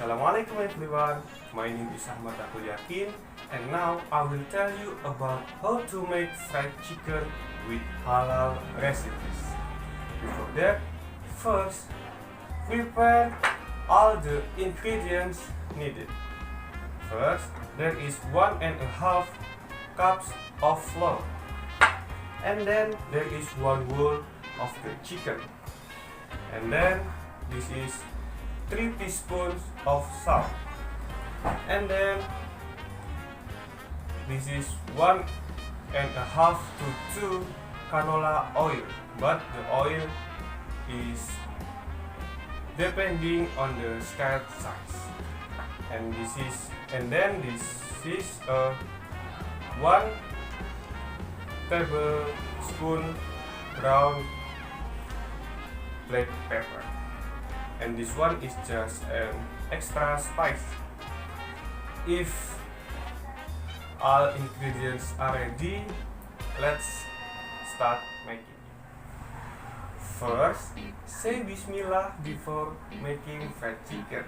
Assalamualaikum everyone, my name is Ahmad Yaqiin, and now I will tell you about how to make fried chicken with halal recipes. Before that, first prepare all the ingredients needed. First, there is 1.5 cups of flour, and then there is 1 bowl of the chicken, and then this is 3 teaspoons of salt, and then this is 1.5 to 2 canola oil, but the oil is depending on the scale size, and this is 1 tablespoon ground black pepper, and this one is just an extra spice. If all ingredients are ready, let's start making. First, say Bismillah before making fried chicken,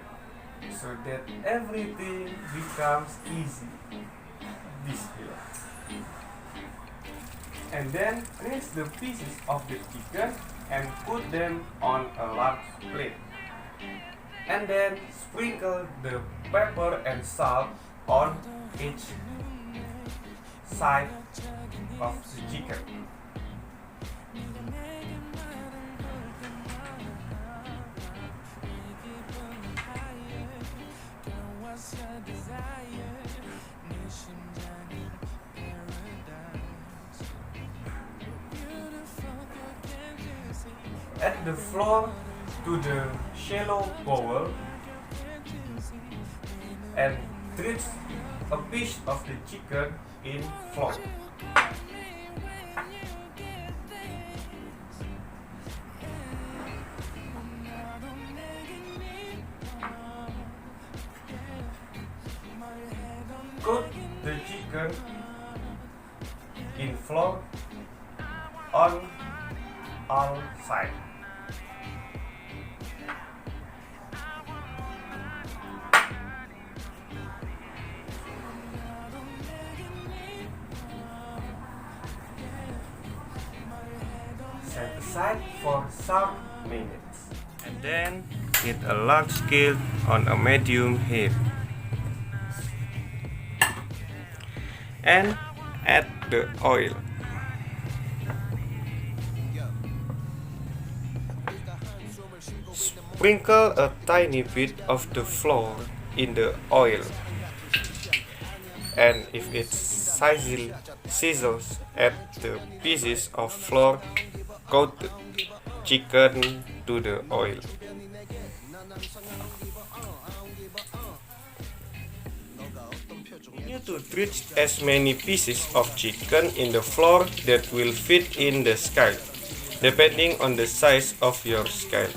so that everything becomes easy. Bismillah. And then rinse the pieces of the chicken and put them on a large plate. And then sprinkle the pepper and salt on each side of the chicken. Add the flour to the shallow bowl and drench a piece of the chicken in flour. Coat the chicken in flour on all sides. Set aside for some minutes, and then heat a large skillet on a medium heat, and add the oil. Sprinkle a tiny bit of the flour in the oil, and if it sizzles, add the pieces of flour. Coat the chicken to the oil. You need to drench as many pieces of chicken in the flour that will fit in the skillet, depending on the size of your skillet.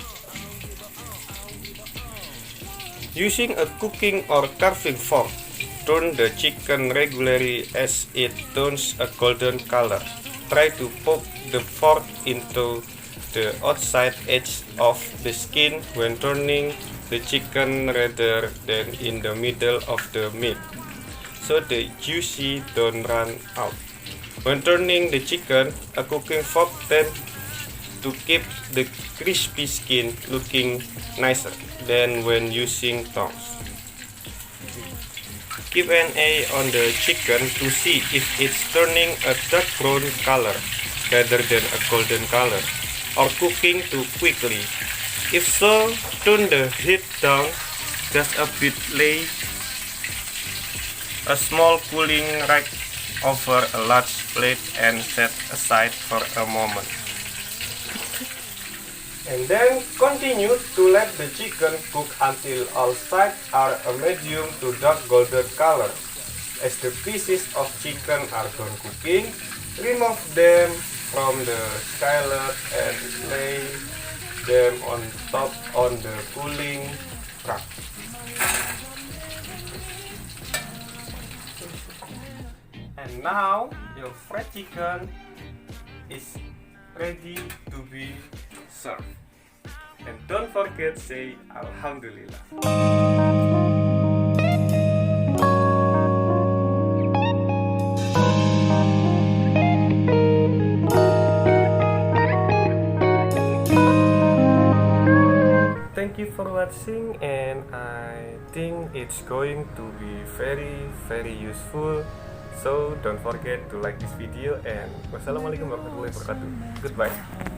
Using a cooking or carving fork, turn the chicken regularly as it turns a golden color. Try to poke the fork into the outside edge of the skin when turning the chicken rather than in the middle of the meat, so the juice don't run out. When turning the chicken, a cooking fork tends to keep the crispy skin looking nicer than when using tongs. Keep an eye on the chicken to see if it's turning a dark brown color rather than a golden color, or cooking too quickly. If so, turn the heat down just a bit, lay a small cooling rack over a large plate and set aside for a moment. And then continue to let the chicken cook until all sides are a medium to dark golden color. As the pieces of chicken are done cooking, remove them from the skillet and lay them on top on the cooling rack. And now your fried chicken is ready to be served. And don't forget say Alhamdulillah. for watching, and I think it's going to be very useful. So don't forget to like this video, and wassalamualaikum warahmatullahi wabarakatuh. Goodbye.